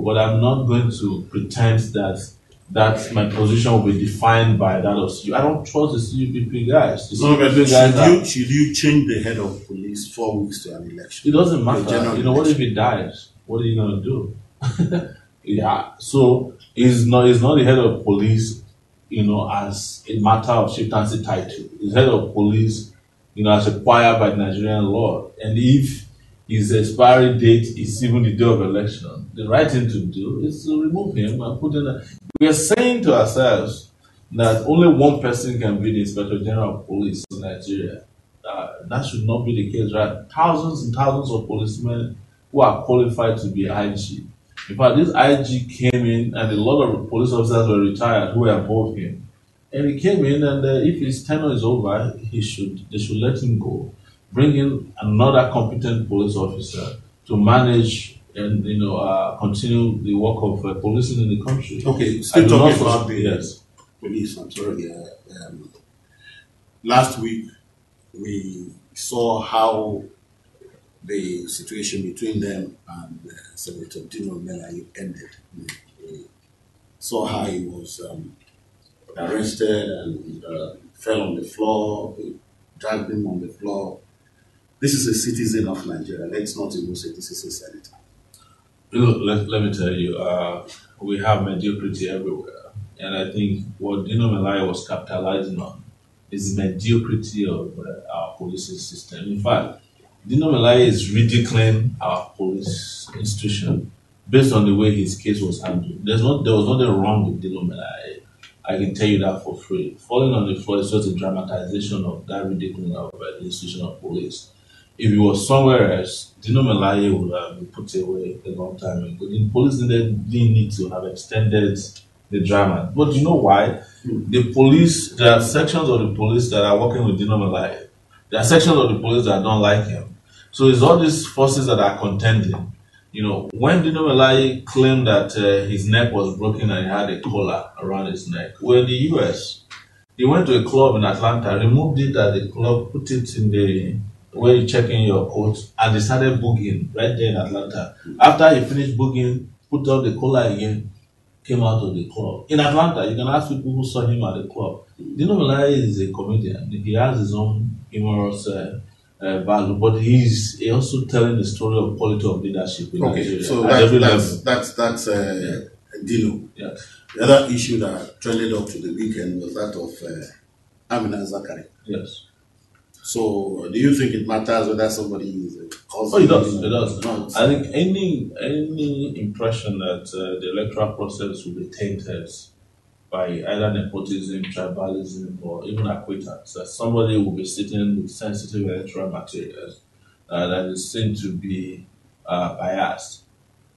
but I'm not going to pretend that my position will be defined by that of CU. I don't trust the CUPP guys. The CUPP guys should you change the head of police 4 weeks to an election? It doesn't matter. You know, what if he dies? What are you going to do? Yeah. So he's not the head of police, you know, as a matter of chieftaincy title. He's head of police, you know, as required by Nigerian law. And if his expiry date is even the day of election, the right thing to do is to remove him and put in a... We are saying to ourselves that only one person can be the Inspector General of Police in Nigeria. That should not be the case, right? Thousands and thousands of policemen who are qualified to be IG. In fact, this IG came in, and a lot of police officers were retired who were above him. And he came in, and if his tenure is over, they should let him go. Bring in another competent police officer to manage and continue the work of policing in the country. Okay, still talking about the police. I'm sorry. Last week we saw how the situation between them and Senator Dino Melaye ended. We saw how he was arrested and fell on the floor, dragged him on the floor. This is a citizen of Nigeria. Let's not even say this is a senator. Look, let me tell you, we have mediocrity everywhere. And I think what Dino Melaye was capitalizing on is the mediocrity of our policing system. In fact, Dino Melaye is ridiculing our police institution based on the way his case was handled. There was nothing wrong with Dino Melaye. I can tell you that for free. Falling on the floor is just a dramatization of that ridiculing of the institution of police. If it was somewhere else, Dino Melaye would have been put away a long time ago. The police didn't need to have extended the drama. But you know why? The police, there are sections of the police that are working with Dino Melaye. There are sections of the police that don't like him. So it's all these forces that are contending. You know, when Dino Melaye claimed that his neck was broken and he had a collar around his neck, well, in the US, he went to a club in Atlanta, removed it at the club, put it in the where you check in your coat, and they started boogieing right there in Atlanta. After he finished boogieing, put up the collar again, came out of the club. In Atlanta, you can ask people who saw him at the club. Dino Melaye is a comedian. He has his own humorous value, but he's also telling the story of quality of leadership in Nigeria. So that's Dino. Yeah. The other issue that trended up to the weekend was that of Amina Zakari. Yes. So, do you think it matters whether somebody is a cousin? Oh, it does. It does. No. I think any impression that the electoral process will be tainted by either nepotism, tribalism, or even acquittance, that somebody will be sitting with sensitive electoral materials that is seen to be biased,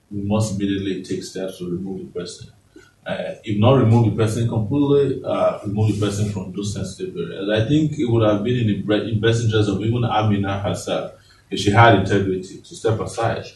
we must immediately take steps to remove the person. If not remove the person completely, remove the person from those sensitive areas. I think it would have been in the best interest of even Amina herself if she had integrity to step aside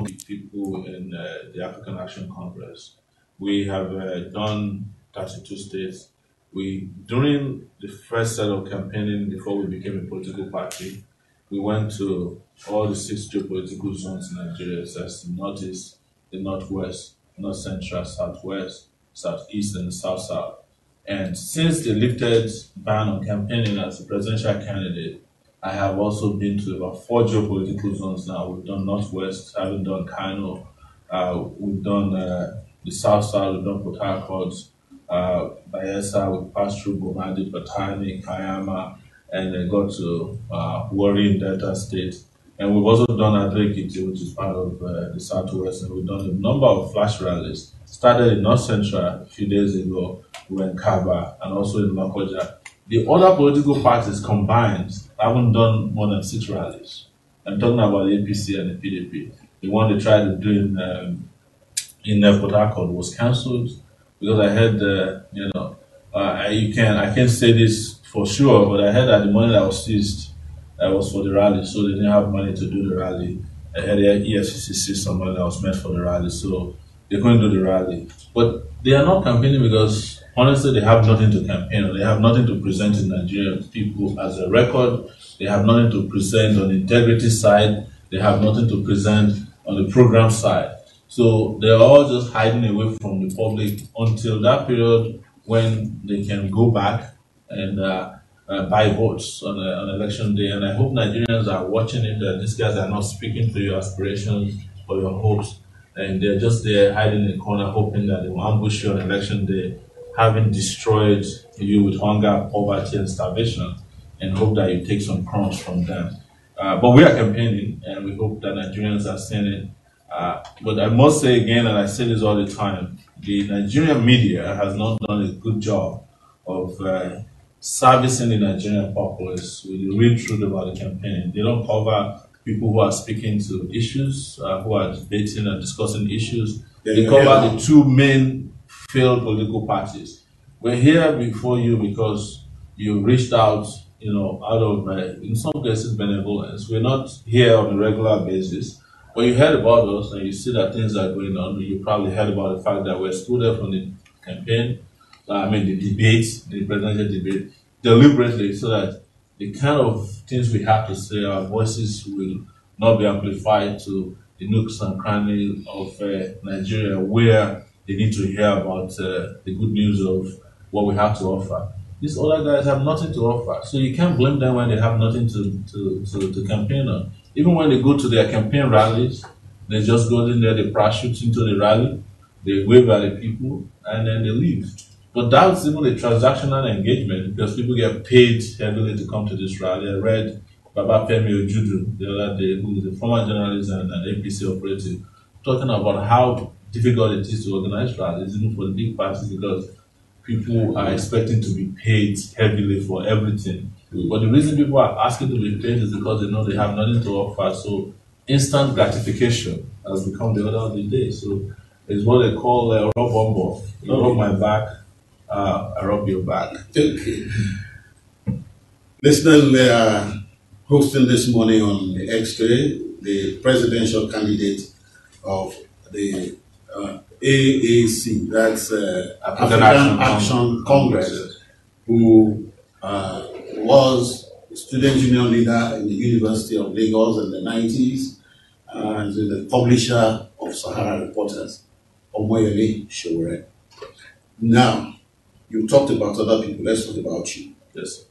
people in the African Action Congress. We have done 32 states. During the first set of campaigning before we became a political party, we went to all the 6 geopolitical zones in Nigeria, so that's the Northeast, the Northwest, North Central, Southwest, Southeast, and the South South. And since the lifted ban on campaigning as a presidential candidate, I have also been to about 4 geopolitical zones now. We've done Northwest, having done Kano, we've done the South South, we've done Port Harcourt, Bayelsa, we passed through Gomadi, Patani, Kayama, and then got to Warri in Delta State. And we've also done Adrekiti, which is part of the Southwest, and we've done a number of flash rallies. Started in North Central a few days ago, we were in Kaba, and also in Makoja. The other political parties combined haven't done more than 6 rallies. I'm talking about the APC and the PDP. The one they tried to do in Port Harcourt was cancelled because I heard, I can't say this for sure, but I heard that the money that was seized was for the rally, so they didn't have money to do the rally. I heard the EFCC seized some money that was meant for the rally, so they couldn't do the rally. But they are not campaigning because honestly they have nothing to campaign on. They have nothing to present in Nigerian people as a record. They have nothing to present on the integrity side. They have nothing to present on the program side. So they're all just hiding away from the public until that period when they can go back and buy votes on election day. And I hope Nigerians are watching it, that these guys are not speaking to your aspirations or your hopes, and they're just there hiding in the corner hoping that they will ambush you on election day, having destroyed you with hunger, poverty, and starvation, and hope that you take some crumbs from them. But we are campaigning, and we hope that Nigerians are seeing it. But I must say again, and I say this all the time, the Nigerian media has not done a good job of servicing the Nigerian populace with the real truth about the campaign. They don't cover people who are speaking to issues, who are debating and discussing issues. They cover the 2 main failed political parties. We're here before you because you reached out, out of, in some cases, benevolence. We're not here on a regular basis. But you heard about us and you see that things are going on. You probably heard about the fact that we're excluded from the campaign, the debate, the presidential debate, deliberately, so that the kind of things we have to say, our voices will not be amplified to the nooks and crannies of Nigeria, where they need to hear about the good news of what we have to offer. These other guys have nothing to offer, so you can't blame them when they have nothing to campaign on. Even when they go to their campaign rallies, they just go in there, they parachute into the rally, they wave at the people, and then they leave. But that's even a transactional engagement because people get paid heavily to come to this rally. I read Baba Femi Ojudu the other day, who is a former journalist and an APC operative, talking about how difficult it is to organize rallies, even for the big parties, because people are expecting to be paid heavily for everything. But the reason people are asking to be paid is because they know they have nothing to offer. So instant gratification has become the order of the day. So it's what they call rub bumbo. You rub my back, I rub your back. Okay. Listeners, we are hosting this morning on the X-Ray the presidential candidate of the AAC, that's African Action Congress, who was a student union leader in the University of Lagos in the 90s, and the publisher of Sahara Reporters, Omoyele Sowore. Now, you talked about other people, let's talk about you. Yes.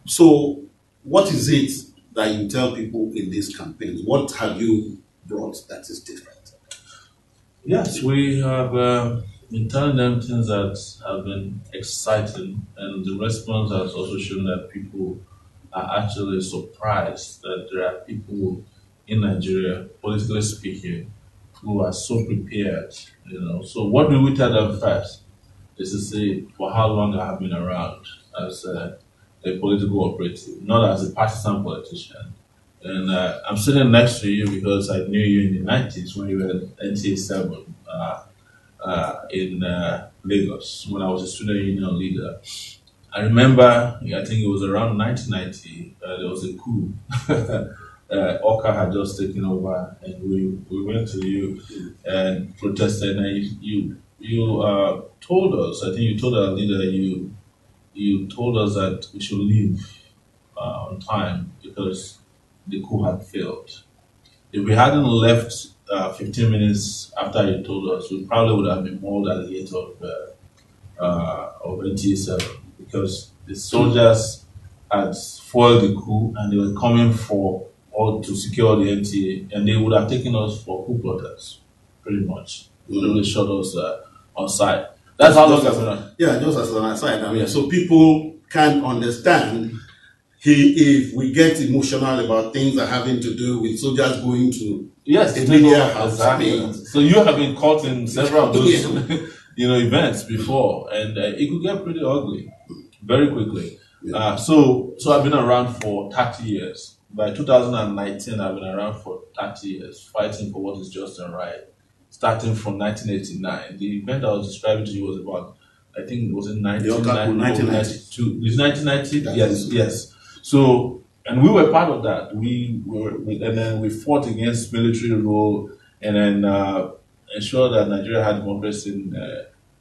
So, what is it that you tell people in these campaigns? What have you brought that is different? Yes, we have been telling them things that have been exciting, and the response has also shown that people are actually surprised that there are people in Nigeria, politically speaking, who are so prepared. So what do we tell them first? Is to say for how long I have been around as a political operative, not as a partisan politician. And I'm sitting next to you because I knew you in the 90s when you were at NTA 7 in Lagos, when I was a student union leader. I remember, I think it was around 1990, there was a coup Oka had just taken over, and we went to you and protested, and you told us. I think you told our leader you told us that we should leave on time because the coup had failed. If we hadn't left 15 minutes after you told us, we probably would have been mauled at the gate of NTA 7 because the soldiers had foiled the coup and they were coming for or to secure the NTA, and they would have taken us for coup plotters, pretty much. They would have shot us on site. That's how long I've been on. Yeah, just as an aside. I mean, so people can understand if we get emotional about things that having to do with soldiers going to the media house. Exactly. So you have been caught in several of those events before, and it could get pretty ugly very quickly. Yeah. So I've been around for 30 years. By 2019, I've been around for 30 years, fighting for what is just and right. Starting from 1989, the event I was describing to you was about, I think it was in 1992. Is 1990? Yes. So, and we were part of that. And then we fought against military rule, and then ensured that Nigeria had democracy in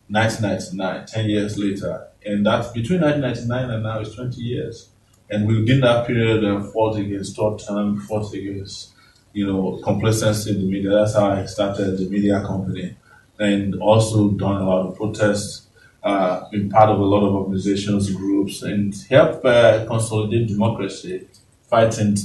1999, 10 years later. And that's between 1999 and now is 20 years. And within that period, fought against third term, fought against, complacency in the media. That's how I started the media company. And also done a lot of protests, been part of a lot of organizations, groups, and helped consolidate democracy, fighting,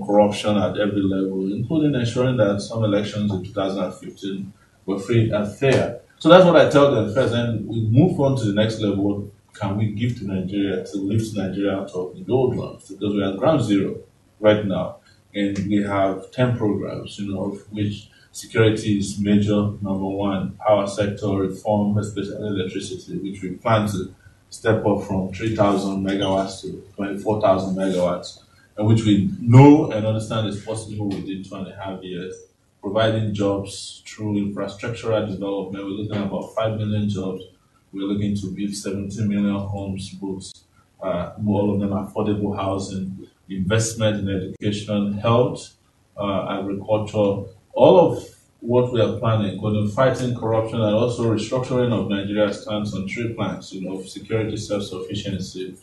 corruption at every level, including ensuring that some elections in 2015 were free and fair. So that's what I tell them first. And we move on to the next level. What can we give to Nigeria to lift Nigeria out of the doldrums? Because we are ground zero right now. And we have 10 programs, of which security is major, number one, power sector reform, especially electricity, which we plan to step up from 3,000 megawatts to 24,000 megawatts, and which we know and understand is possible within 2.5 years, providing jobs through infrastructural development. We're looking at about 5 million jobs. We're looking to build 17 million homes, both, all of them affordable housing, investment in education, health, agriculture, all of what we are planning, including fighting corruption and also restructuring of Nigeria stands on 3 planks, of security, self-sufficiency,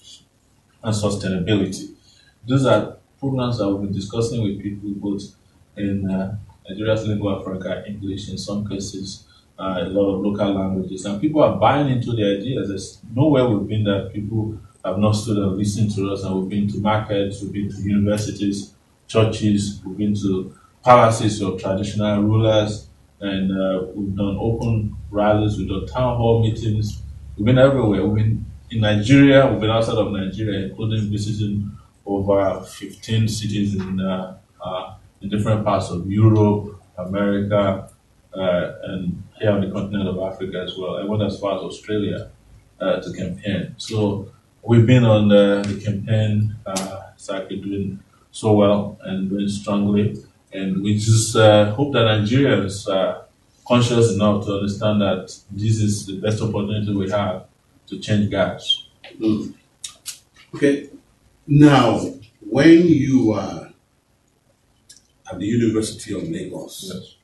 and sustainability. These are programs that we'll be discussing with people both in Nigeria's lingua franca, English in some cases, a lot of local languages, and people are buying into the ideas. There's nowhere we've been that people have not stood and listened to us, and we've been to markets, we've been to universities, churches, we've been to palaces of traditional rulers, and we've done open rallies, we've done town hall meetings, we've been everywhere. We've been in Nigeria, we've been outside of Nigeria, including visiting over 15 cities in different parts of Europe, America, and here on the continent of Africa as well. I went as far as Australia to campaign. So we've been on the campaign circuit doing so well and doing strongly. And we just hope that Nigerians are conscious enough to understand that this is the best opportunity we have to change gaps. Mm. Okay. Now, when you are at the University of Lagos, yes,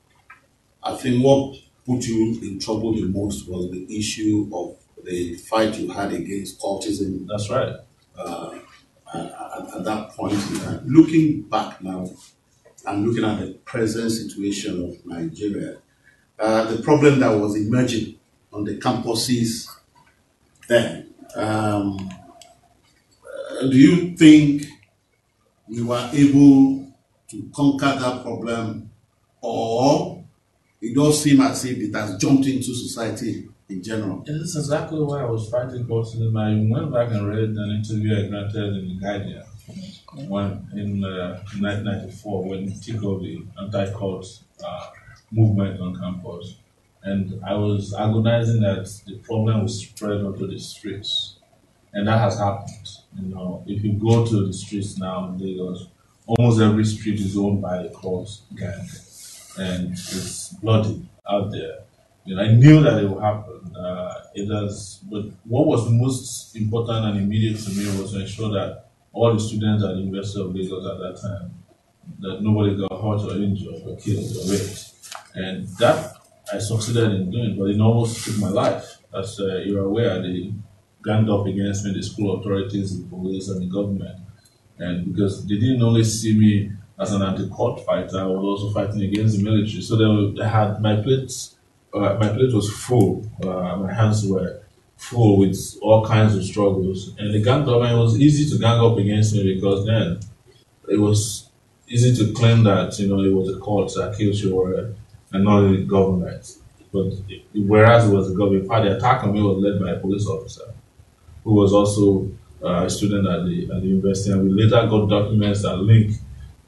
I think what put you in trouble the most was the issue of the fight you had against cultism. That's right. At that point in time. Looking back now and looking at the present situation of Nigeria, the problem that was emerging on the campuses then, do you think we were able to conquer that problem, or it does seem as if it has jumped into society in general? Yeah, this is exactly why I was fighting cultism. I went back and read an interview I granted in The Guardian in 1994 when it took over the anti-cult movement on campus. And I was agonizing that the problem was spread onto the streets. And that has happened. If you go to the streets now in Lagos, almost every street is owned by a cult gang. And it's bloody out there. I knew that it would happen. But what was most important and immediate to me was to ensure that all the students at the University of Lagos at that time that nobody got hurt or injured or killed or raped. And that I succeeded in doing, but it almost took my life. As you're aware, they ganged up against me, the school authorities, the police, and the government. And because they didn't only see me as an anti-court fighter, I was also fighting against the military. So they had my plates. My plate was full. My hands were full with all kinds of struggles. And the gang up, and it was easy to gang up against me because then it was easy to claim that it was the courts that killed Sowore and not the government. But whereas it was the government, in fact, the attack on me was led by a police officer who was also a student at the university, and we later got documents that link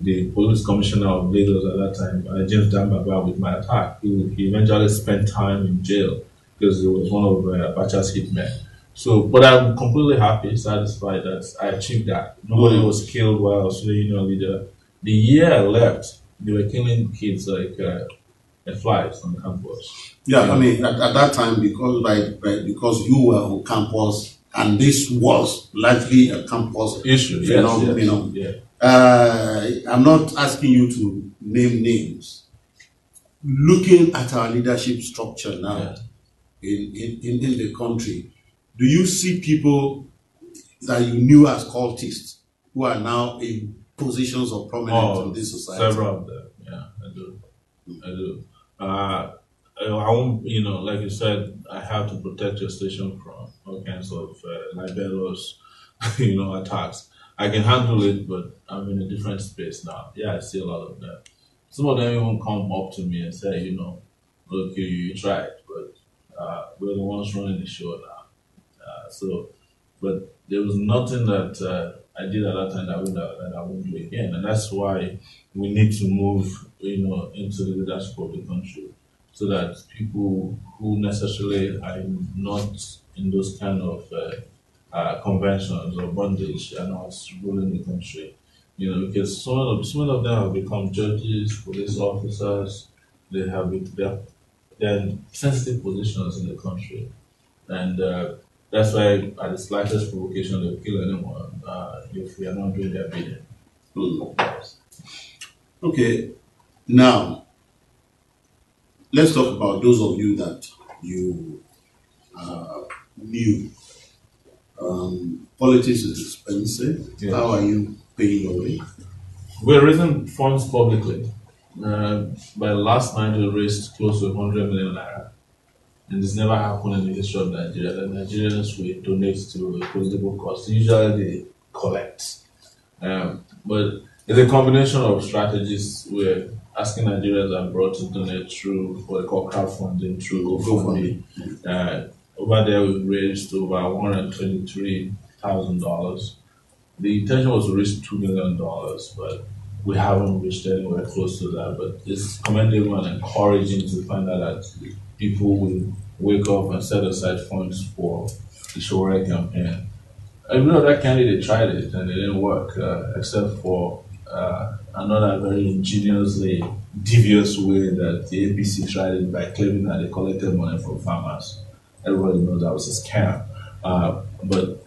the police commissioner of Lagos at that time, James Dambaba, with my attack. He eventually spent time in jail because he was one of Abacha's hitmen. So, but I'm completely happy, satisfied that I achieved that. Nobody was killed while I was the union leader. The year I left, they were killing kids like flies on campus. Yeah, I mean, at that time, because you were on campus, and this was largely a campus issue. I'm not asking you to name names. Looking at our leadership structure now in the country, do you see people that you knew as cultists who are now in positions of prominence in this society? Several of them, yeah, I do. I won't, like you said, I have to protect your station from all kinds of libelous, attacks. I can handle it, but I'm in a different space now. Yeah, I see a lot of them. Some of them even come up to me and say, look, you tried, but we're the ones running the show now. But there was nothing that I did at that time that I won't do again, and that's why we need to move, into the leadership of the country, so that people who necessarily are not in those kind of conventions or bondage are not ruling the country. Because some of them have become judges, police officers. They're in sensitive positions in the country, and that's why at the slightest provocation they'll kill anyone if we are not doing their bidding. Okay, now let's talk about those of you that you knew. Politics is expensive. Yeah. How are you paying your way? We're raising funds publicly. By last night, we raised close to 100 million naira. And this never happened in the history of Nigeria. The Nigerians will donate to a political cause. Usually they collect. But it's a combination of strategies. We're asking Nigerians abroad to donate through what they call crowdfunding, through GoFundMe. Over there, we raised over $123,000. The intention was to raise $2 million, but we haven't reached anywhere close to that. But it's commendable and encouraging to find out that people will wake up and set aside funds for the Sowore campaign. Every other candidate tried it and it didn't work, except for another very ingeniously devious way that the APC tried it by claiming that they collected money from farmers. Everybody knows that was a scam. But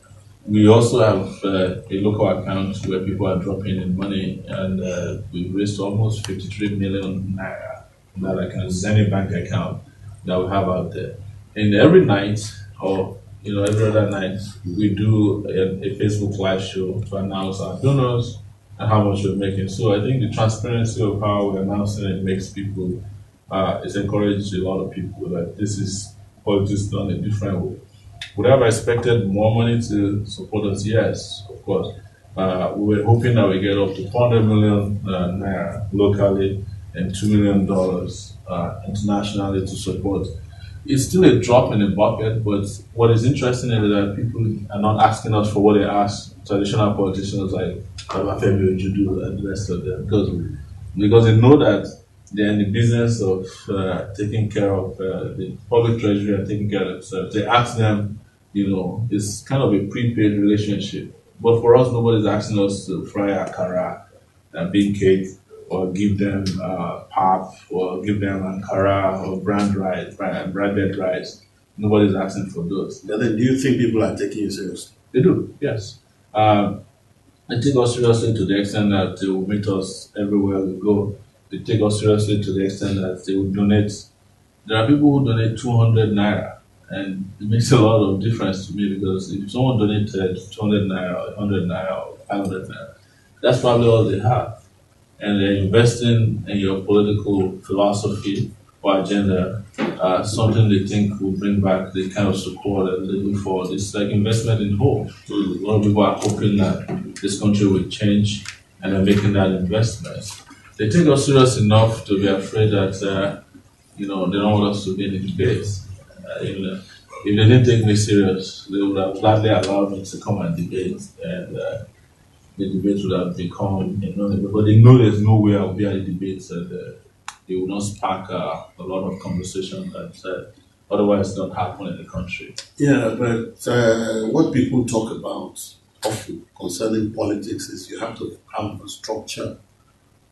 we also have a local account where people are dropping in money, and we raised almost 53 million naira in that account. It's any bank account that we have out there. And every night, or every other night, we do a Facebook live show to announce our donors and how much we're making. So I think the transparency of how we're announcing it makes people, it's encouraged a lot of people that this is politics done a different way. Would I have expected more money to support us? Yes, of course. We were hoping that we get up to 400 million naira locally and $2 million internationally to support. It's still a drop in the bucket, but what is interesting is that people are not asking us for what they ask traditional politicians like Femi Ojudu and the rest of them, because they know that they're in the business of taking care of the public treasury and taking care of themselves. They ask them, it's kind of a prepaid relationship. But for us, nobody's asking us to fry akara and bake cake, or give them pap, or give them ankara or branded rice. Nobody's asking for those. Then do you think people are taking you seriously? They do, yes. And They take us seriously to the extent that they will meet us everywhere we go. They take us seriously to the extent that they will donate. There are people who donate 200 naira, and it makes a lot of difference to me because if someone donated 200 naira, or 100 naira, or 500 naira, that's probably all they have. And they're investing in your political philosophy or agenda, something they think will bring back the kind of support that they look for. It's like investment in hope. So a lot of people are hoping that this country will change and they're making that investment. They take us serious enough to be afraid that, they don't want us to be in the debate. If they didn't take me serious, they would have gladly allowed me to come and debate. And the debate would have become inaudible. But they know there's no way I'll be at the debates and they will not spark a lot of conversation that otherwise don't happen in the country. Yeah, but what people talk about often concerning politics is you have to have a structure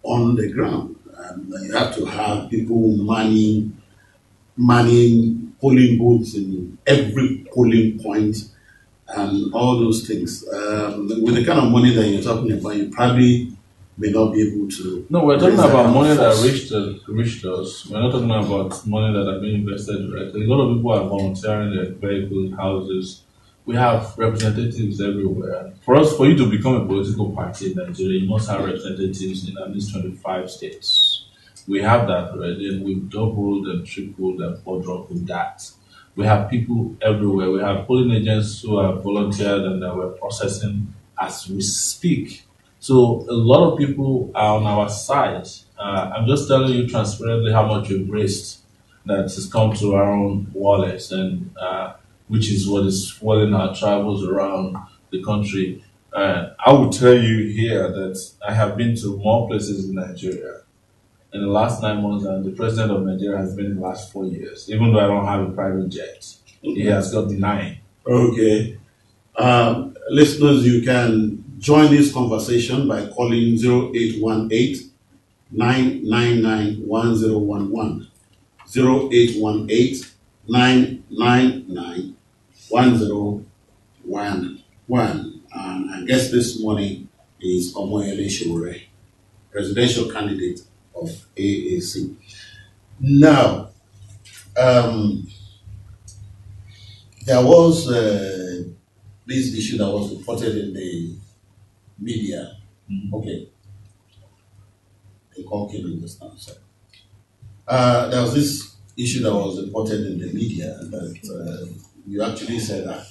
on the ground. And you have to have people manning polling booths in every polling point and all those things. With the kind of money that you're talking about, you probably may not be able to. No, we're talking about money that reached us. We're not talking about money that have been invested directly. A lot of people are volunteering their vehicles, houses. We have representatives everywhere. For you to become a political party in Nigeria, you must have representatives in at least 25 states. We have that already, and we've doubled and tripled and quadrupled that. We have people everywhere. We have polling agents who have volunteered and that we're processing as we speak. So a lot of people are on our side. I'm just telling you transparently how much we've raised that has come to our own wallets, and which is what is fueling our travels around the country. I will tell you here that I have been to more places in Nigeria in the last 9 months than the president of Nigeria has been in the last 4 years, even though I don't have a private jet. He has got 9. Okay. Listeners, you can join this conversation by calling 0818 999 1011. 0818 999 1011. And our guest this morning is Omoyele Sowore, presidential candidate of AAC. Now, there was this issue that was reported in the media. Okay. The call came in just now. Sorry. There was this issue that was reported in the media that you actually said that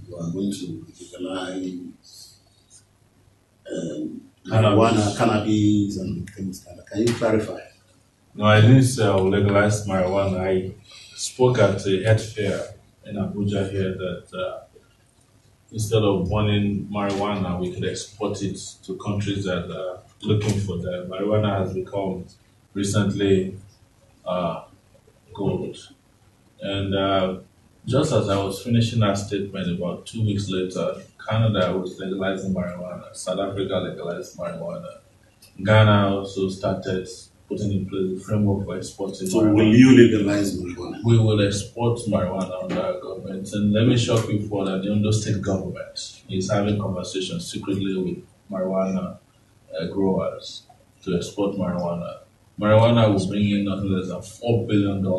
you are going to legalize marijuana, cannabis, and things like that. Can you clarify? No, I didn't say I will legalize marijuana. I spoke at a health fair in Abuja here that instead of wanting marijuana, we could export it to countries that are looking for that. Marijuana has become recently gold. And just as I was finishing that statement, about 2 weeks later, Canada was legalizing marijuana. South Africa legalized marijuana. Ghana also started putting in place the framework for exporting So marijuana. will you legalize marijuana? We will export marijuana under our government. And let me shock you for that the Ondo State government is having conversations secretly with marijuana growers to export marijuana. Marijuana will bring in nothing less than $4 billion to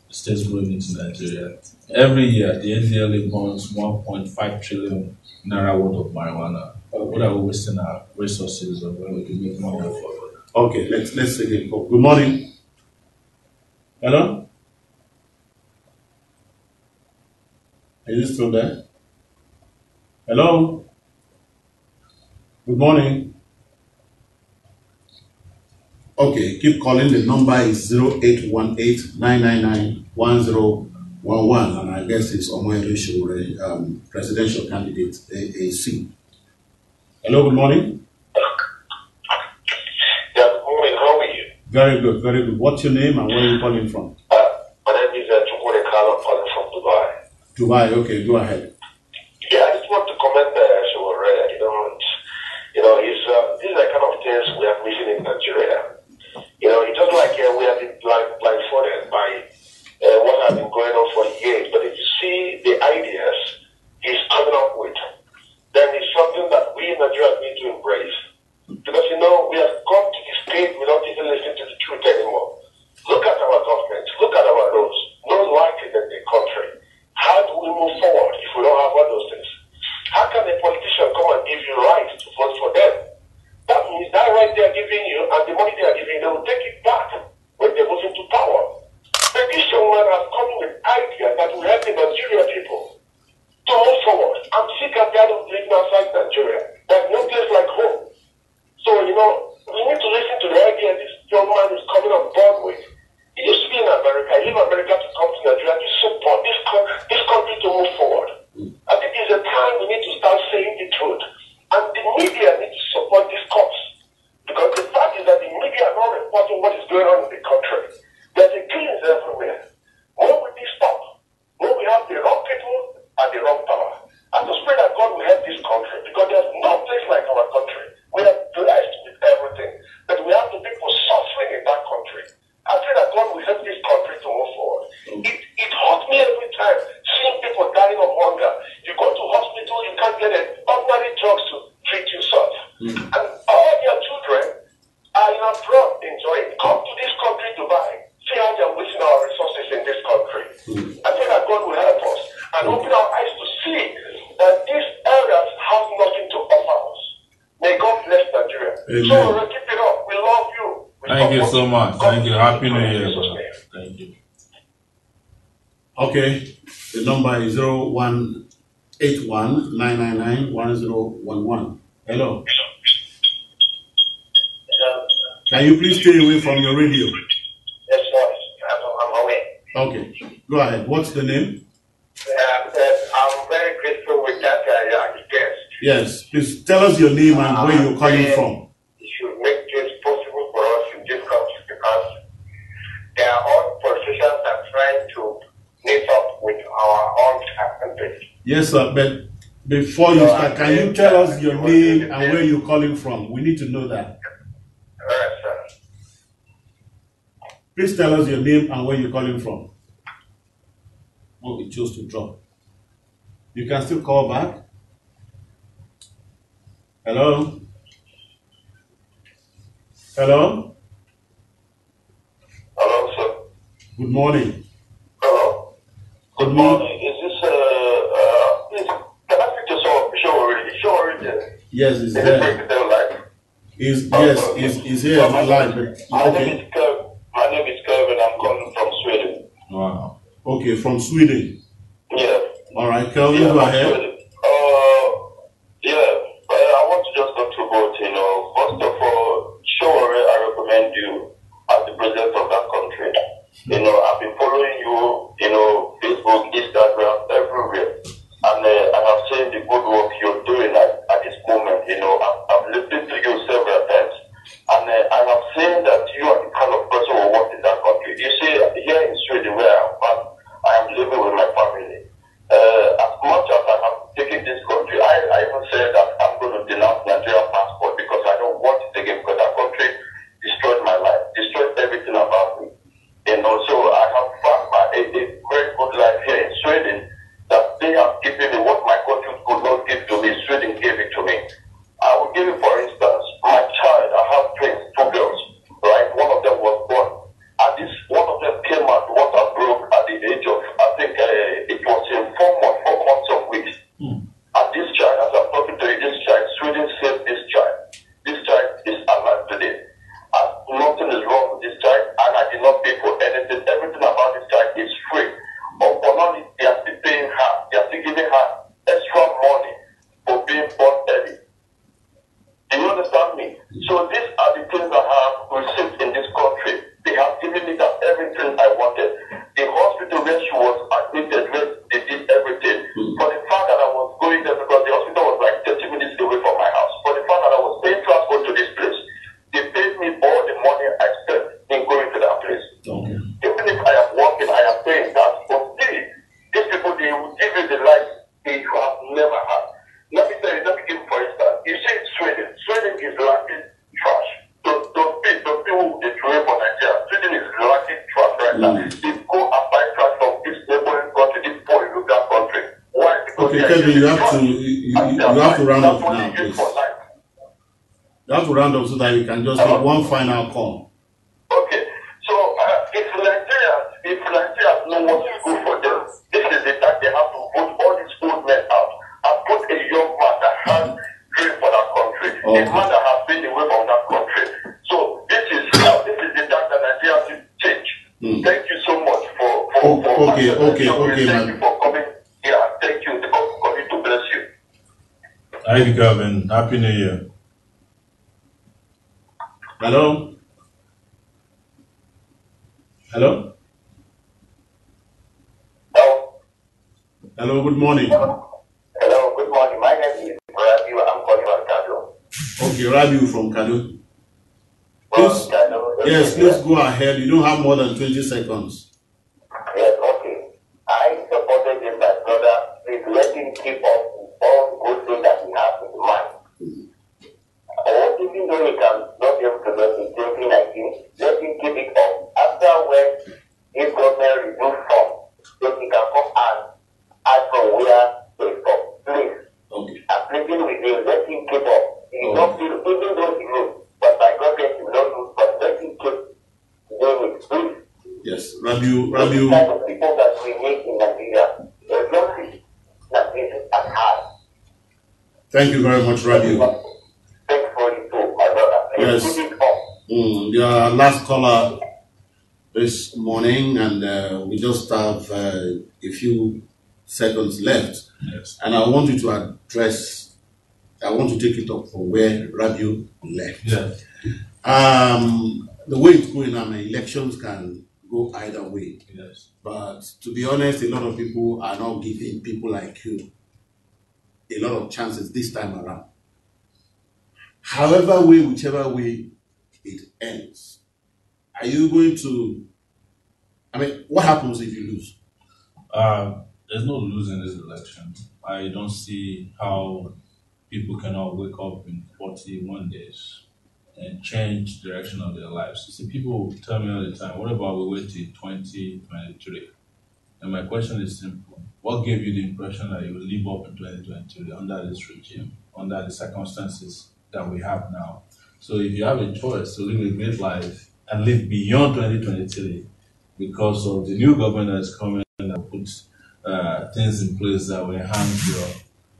the states growing into Nigeria. Every year, the NDLA burns 1.5 trillion naira worth of marijuana. What are we wasting our resources on when we can make money off of it? Okay, let's take a call. Good morning. Hello? Are you still there? Hello? Good morning. Okay, keep calling. The number is 0818 999 1011. And I guess it's Omoyele Sowore, presidential candidate, AAC. Hello, good morning. Yeah, good morning. How are you? Very good, very good. What's your name and where are you calling from? My name is Chukwu Kalo. I'm calling from Dubai. Dubai, okay, go ahead. Yeah, I just want to comment Sowore. These are kind of things we are missing in Nigeria. It's just like we have been blindfolded by what has been going on for years. But if you see the ideas he's coming up with, then it's something that we in Nigeria need to to embrace. Because, we have come to the state without even listening to the truth anymore. Look at our government. Look at our roads. No light in the country. How do we move forward if we don't have all those things? How can a politician come and give you rights to vote for them? That means that right they are giving you and the money they are giving you, they will take it back when they move into power. But this young man has come with ideas that will help the Nigerian people to move forward. I'm sick and tired of living outside Nigeria. There's no place like home. So, we need to listen to the idea this young man is coming on board with. He used to be in America. He left America to come to Nigeria to support this country to move forward. I think it's a time we need to start saying the truth. And the media needs to support this cause. Because the fact is that the media are not reporting what is going on in the country. There's a killings everywhere. When will this stop? When we have the wrong people and the wrong power. I just pray that God will help this country. Because there's no place like our country. We are blessed with everything. But we have the people suffering in that country. I pray that God will help this country to move forward. It hurts me every time seeing people dying of hunger. You go to hospital, you can't get ordinary drugs to treat yourself. And all your children are in abroad enjoying. Come to this country to buy. See how they are wasting our resources in this country. I pray that God will help us and open our eyes to see that these areas have nothing to offer us. May God bless Nigeria. Amen. So keep it up. We love you. Thank you so much. Thank you. Happy New Year. Thank you. Okay, the number is 0181-999-1011. Hello. Can you please stay away from your radio? Yes, sir. I'm away. Okay, go ahead. What's the name? I'm very grateful with that guest. Yes, please tell us your name and where you're calling from. It should make this possible for us in this country because they are all politicians that are trying to meet up with our own advantage. Yes, sir, but before you start, can you tell us your name and where you're calling from? We need to know that. Yes, sir. Please tell us your name and where you're calling from. Oh, it chose to drop. You can still call back. Hello? Hello? Hello, sir. Good morning. Hello. Good morning. Is this, can I speak to Sowore? Sowore there? Yes, it's Is there. it live? He's here on the line. Okay. My name is Kevin. I'm calling from Sweden. Wow. Okay, from Sweden. Yeah. All right, Kelvin, go ahead. Sweden. I want to just go through both, First of all, Sowore, I recommend you as the president of that country. I've been following you, Facebook, Instagram, everywhere. And I have seen the good work you're doing at this moment. I've listened to you several times. And I have seen that you are the kind of person who works in that country. You see, here in Sweden, where I am living with my family. As much as I have taken this country, I even said that I'm going to denounce Nigerian passport because I don't want it again because that country destroyed my life, destroyed everything about me. So I have found a very good life here in Sweden that they have given me what my country could not give to me. Sweden gave it to me. I will give you, for instance, my child. I have twins, 2 girls, right? One of them was born. And one of them came out water broke at the age of, I think it was in 4 months of weeks. And this child, as I'm talking to you, this child, Sweden saved this child. This child is alive today. And nothing is wrong with this child, and I did not pay for anything. Everything about this child is free. But not only they are still paying her, they are still giving her extra money for being born early. Do you understand me? So these are the things I have received in this country. They have given me that everything I wanted. The hospital where she was admitted, where they did everything. For the fact that I was going there because the hospital was like 30 minutes away from my house. For the fact that I was paying transport to this place. They paid me all the money I spent in going to that place. Okay. Even if I am working, I am paying that. But still, these people, they will give you the life they have never had. Let me tell you, let me give you for instance. You see Sweden. Sweden is lacking trash. Those people they throw for Nigeria. Sweden is lacking trash right now. They go and buy trash from this neighboring country, this poor European country. Why? Because Okay, Kevin, you have to round up now, please. You have to round up so that we can just take one final call. Okay. So if Nigerians know what is good for them, this is the time they have to vote all these old men out and put a young man that has dream for that country, a man that has been away from that country. So this is the time that Nigerians should change. Thank you so much for okay, thank you for coming here. Thank you. God to bless you. Thank you, Calvin. Happy New Year. Hello? Hello? Hello, good morning. Hello, good morning. My name is Rabiu. I'm calling from Kado. Okay, Rabiu from Kado. Please, yes, please go ahead. You don't have more than 20 seconds. Yes, okay. I supported him, my brother. Please let him keep up all good things that he has in mind. Or even though he can not be able to do it in 2019, let him keep it up. After when his government reduce funds, then he can come and add from where they stop. Please. Okay. I'm pleading with him, let him keep up. He will not feel, even though he knows, but by God grace he will not lose, but let him keep doing it. Please. Yes, Rabiu. The kind of people that we need in Nigeria, there's nothing that is as hard. Thank you very much, Rabiu. Thanks for it too, my brother. Yes. Keep it up. Your last caller this morning, and we just have a few seconds left. Yes. And I want you to address, I want to take it up from where Rabiu left. Yes. The way it's going now, elections can go either way. Yes. But to be honest, a lot of people are not giving people like you a lot of chances this time around. However way, whichever way it ends, are you going to, what happens if you lose? There's no losing this election. I don't see how people cannot wake up in 41 days and change the direction of their lives. You see, people tell me all the time, what about we wait till 2023? And my question is simple. What gave you the impression that you will live up in 2023 under this regime, under the circumstances that we have now? So if you have a choice to live a great life and live beyond 2023 because of the new government that is coming and that puts things in place that will enhance your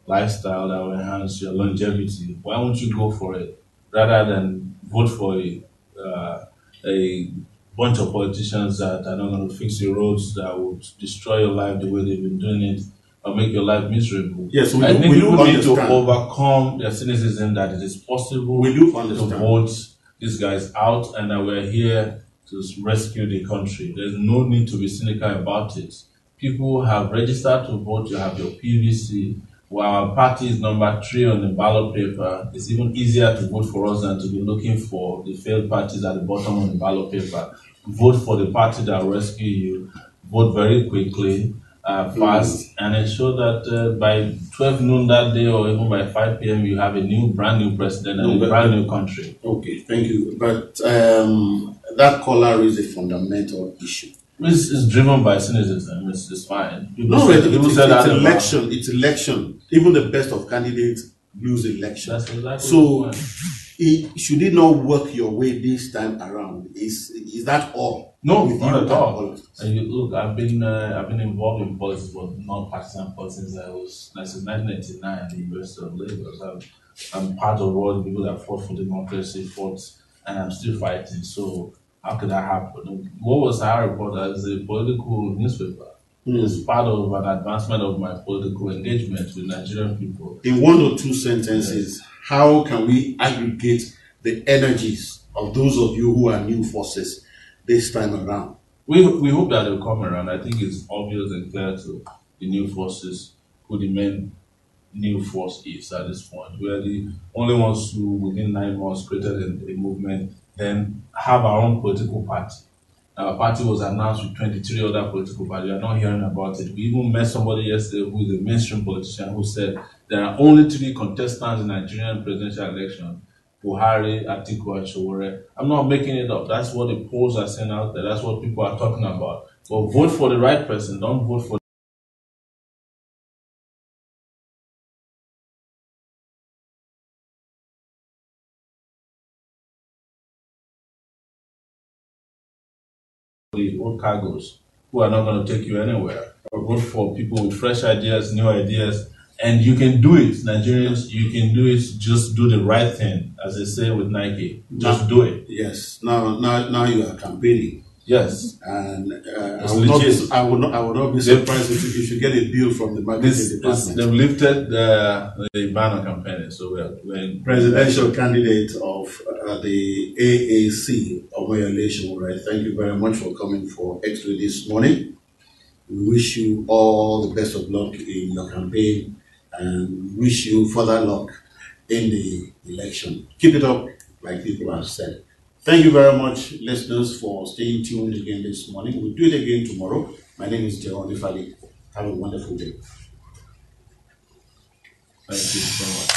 lifestyle, that will enhance your longevity, why won't you go for it rather than vote for a bunch of politicians that are not going to fix your roads, that would destroy your life the way they've been doing it, or make your life miserable? Yes, I think people need to overcome their cynicism that it is possible to vote these guys out and that we're here to rescue the country. There's no need to be cynical about it. People have registered to vote, you have your PVC. While our party is number 3 on the ballot paper, it's even easier to vote for us than to be looking for the failed parties at the bottom on the ballot paper. Vote for the party that will rescue you. Vote very quickly, fast, and ensure that by 12 noon that day or even by 5 p.m. you have a brand new president and a brand new country. Okay, thank you. But that caller raised a fundamental issue. It's driven by cynicism. It's fine. It's election. Even the best of candidates lose election. That's exactly so. Should it not work your way this time around? Is that all? No, not at all. And look, I've been involved in politics, but not partisan politics. Since 1999 at the University of Lagos. I'm part of all the people that fought for democracy, and I'm still fighting. So how could that happen? What was our report as a political newspaper? It's part of an advancement of my political engagement with Nigerian people. In 1 or 2 sentences, how can we aggregate the energies of those of you who are new forces this time around? We hope that they'll come around. I think it's obvious and clear to the new forces who the main new force is at this point. We are the only ones who, within 9 months, created a movement, then have our own political party. Our party was announced with 23 other political parties. We are not hearing about it. We even met somebody yesterday who is a mainstream politician who said there are only 3 contestants in the Nigerian presidential election: Buhari, Atiku, and Sowore. I'm not making it up. That's what the polls are saying out there. That's what people are talking about. But vote for the right person. Don't vote for the old cargoes who are not going to take you anywhere. Vote for people with fresh ideas, new ideas, and you can do it. Nigerians, you can do it. Just do the right thing, as they say with Nike. Just do it. Yes. Now you are campaigning. Yes. And I would not be surprised if you get a bill from the marketing department. They've lifted the ban on campaigning, so we're in presidential candidate of the AAC, Omoyele Sowore. Thank you very much for coming for X-Ray this morning. We wish you all the best of luck in your campaign and wish you further luck in the election. Keep it up, like people have said. Thank you very much, listeners, for staying tuned again this morning. We'll do it again tomorrow. My name is Jerome Ifali. Have a wonderful day. Thank you so much.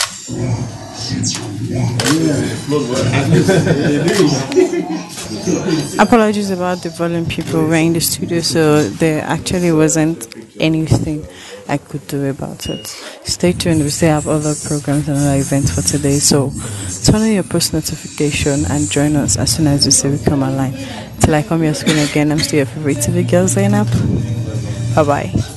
Apologies about the volume. People were in the studio, so there actually wasn't anything I could do about it. Stay tuned. We still have other programs and other events for today, so turn on your post notification and join us as soon as you see we come online. Till I come your screen again, I'm still your favorite TV girl, Zainab. Bye bye.